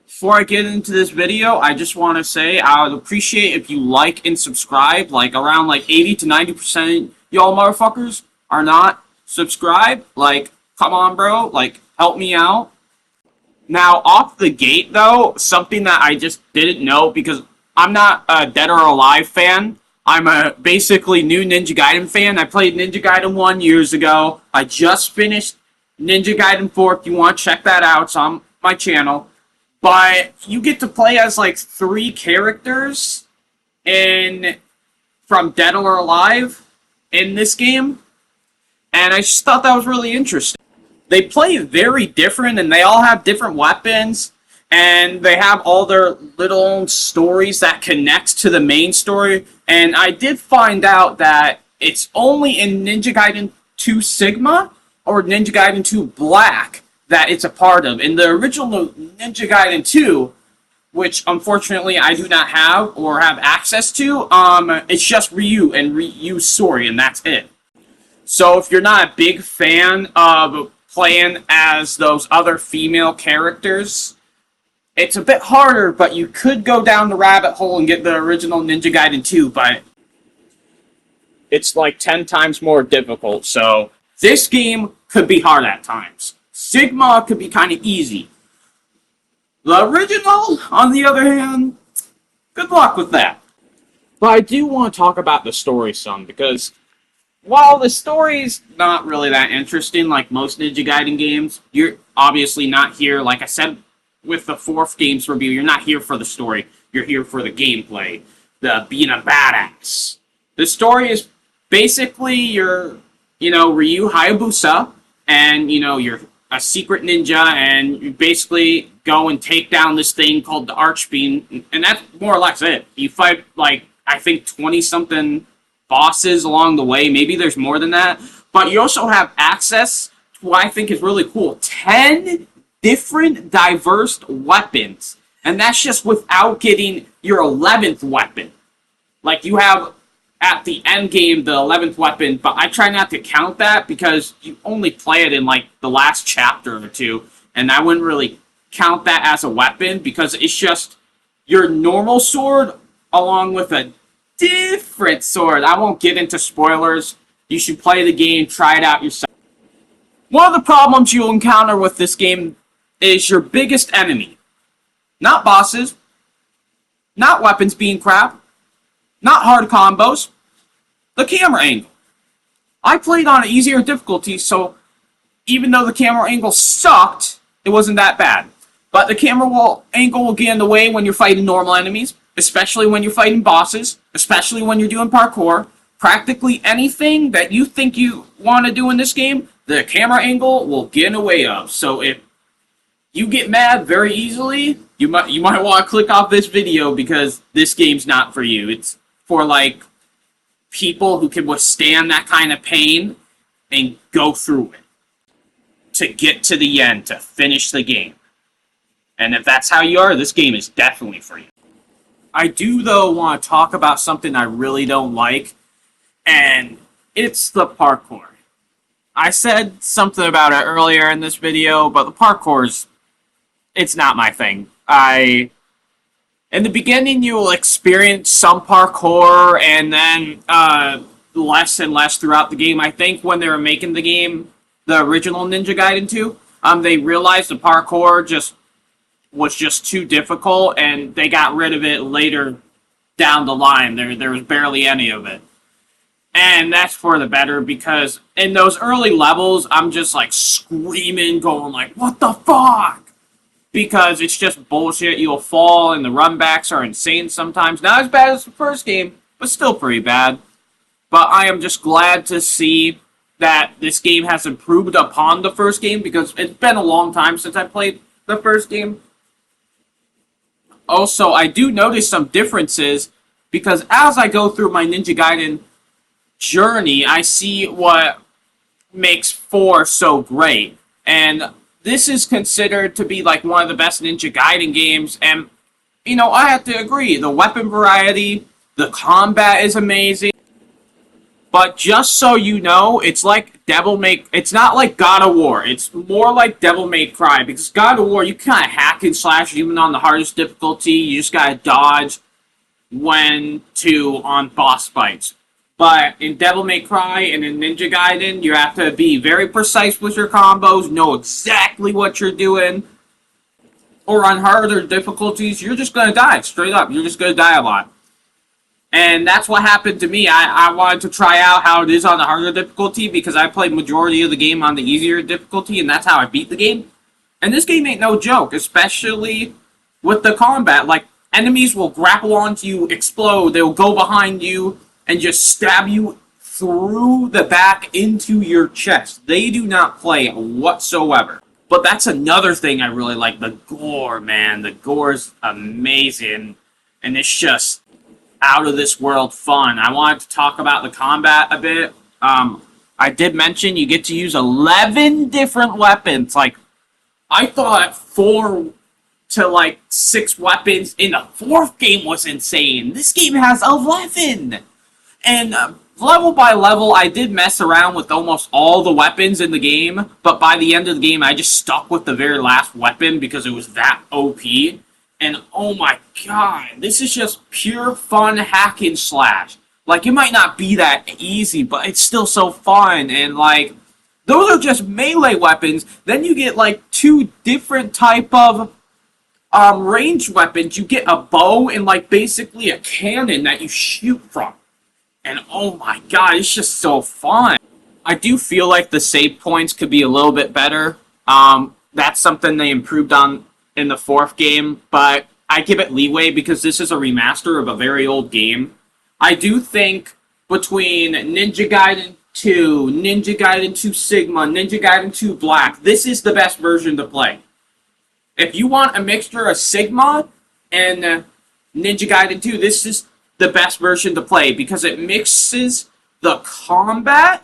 Before I get into this video, I just want to say I would appreciate if you like and subscribe. Like around 80 to 90% y'all motherfuckers are not subscribed. Like, come on, bro. Like, help me out. Now, off the gate, though, something that I just didn't know because I'm not a Dead or Alive fan. I'm a basically new Ninja Gaiden fan. I played Ninja Gaiden 1 years ago. I just finished Ninja Gaiden 4. If you want to check that out, it's on my channel. But you get to play as 3 characters from Dead or Alive in this game. And I just thought that was really interesting. They play very different and they all have different weapons. And they have all their little stories that connect to the main story. And I did find out that it's only in Ninja Gaiden 2 Sigma or Ninja Gaiden 2 Black that it's a part of. In the original Ninja Gaiden 2, which unfortunately I do not have or have access to, it's just Ryu and Ryu's story, and that's it. So if you're not a big fan of playing as those other female characters, it's a bit harder, but you could go down the rabbit hole and get the original Ninja Gaiden 2, but it's 10 times more difficult, so this game could be hard at times. Sigma could be kind of easy. The original, on the other hand, good luck with that. But I do want to talk about the story some, because while the story's not really that interesting like most Ninja Gaiden games, you're obviously not here, like I said with the 4th game's review, you're not here for the story, you're here for the gameplay, the being a badass. The story is basically Ryu Hayabusa, and, you're a secret ninja, and you basically go and take down this thing called the Archbeam, and that's more or less it. You fight, I think 20-something bosses along the way. Maybe there's more than that. But you also have access to what I think is really cool. 10 different diverse weapons. And that's just without getting your 11th weapon. You have at the end game the 11th weapon, but I try not to count that because you only play it in the last chapter or 2, and I wouldn't really count that as a weapon because it's just your normal sword along with a different sword. I won't get into spoilers. You should play the game, try it out yourself. One of the problems you'll encounter with this game is your biggest enemy. Not bosses, not weapons being crap, not hard combos, the camera angle. I played on an easier difficulty, so even though the camera angle sucked, it wasn't that bad. But the camera angle will get in the way when you're fighting normal enemies, especially when you're fighting bosses, especially when you're doing parkour. Practically anything that you think you want to do in this game, the camera angle will get in the way of. So if you get mad very easily, you might want to click off this video because this game's not for you. It's for people who can withstand that kind of pain and go through it to get to the end, to finish the game. And if that's how you are, this game is definitely for you. I do, though, want to talk about something I really don't like, and it's the parkour. I said something about it earlier in this video, but the parkour's, it's not my thing. In the beginning, you will experience some parkour, and then less and less throughout the game. I think when they were making the game, the original Ninja Gaiden 2, they realized the parkour was just too difficult, and they got rid of it later down the line. There was barely any of it. And that's for the better, because in those early levels, I'm just screaming, going what the fuck? Because it's just bullshit. You'll fall, and the runbacks are insane sometimes. Not as bad as the first game, but still pretty bad. But I am just glad to see that this game has improved upon the first game, because it's been a long time since I played the first game. Also, I do notice some differences, because as I go through my Ninja Gaiden journey, I see what makes 4 so great. And this is considered to be one of the best Ninja Gaiden games, and, I have to agree. The weapon variety, the combat is amazing. But just so you know, it's like it's not like God of War. It's more like Devil May Cry, because God of War, you kind of hack and slash even on the hardest difficulty. You just gotta dodge when to on boss fights. But in Devil May Cry and in Ninja Gaiden, you have to be very precise with your combos, know exactly what you're doing. Or on harder difficulties, you're just gonna die, straight up. You're just gonna die a lot. And that's what happened to me. I wanted to try out how it is on the harder difficulty, because I played majority of the game on the easier difficulty, and that's how I beat the game. And this game ain't no joke, especially with the combat. Like, enemies will grapple onto you, explode, they'll go behind you, and just stab you through the back into your chest. They do not play whatsoever. But that's another thing I really like, the gore, man. The gore's amazing, and it's just out of this world fun. I wanted to talk about the combat a bit. I did mention you get to use 11 different weapons. Like, I thought 4 to like 6 weapons in the 4th game was insane. This game has 11! And level by level, I did mess around with almost all the weapons in the game, but by the end of the game, I just stuck with the very last weapon because it was that OP. And oh my god, this is just pure fun hack and slash. Like, it might not be that easy, but it's still so fun. And like, those are just melee weapons. Then you get like 2 different type of ranged weapons. You get a bow and like basically a cannon that you shoot from. And oh my god, it's just so fun. I do feel like the save points could be a little bit better. That's something they improved on in the 4th game, but I give it leeway because this is a remaster of a very old game. I do think between Ninja Gaiden 2, Ninja Gaiden 2 Sigma, Ninja Gaiden 2 Black, this is the best version to play. If you want a mixture of Sigma and Ninja Gaiden 2, this is the best version to play because it mixes the combat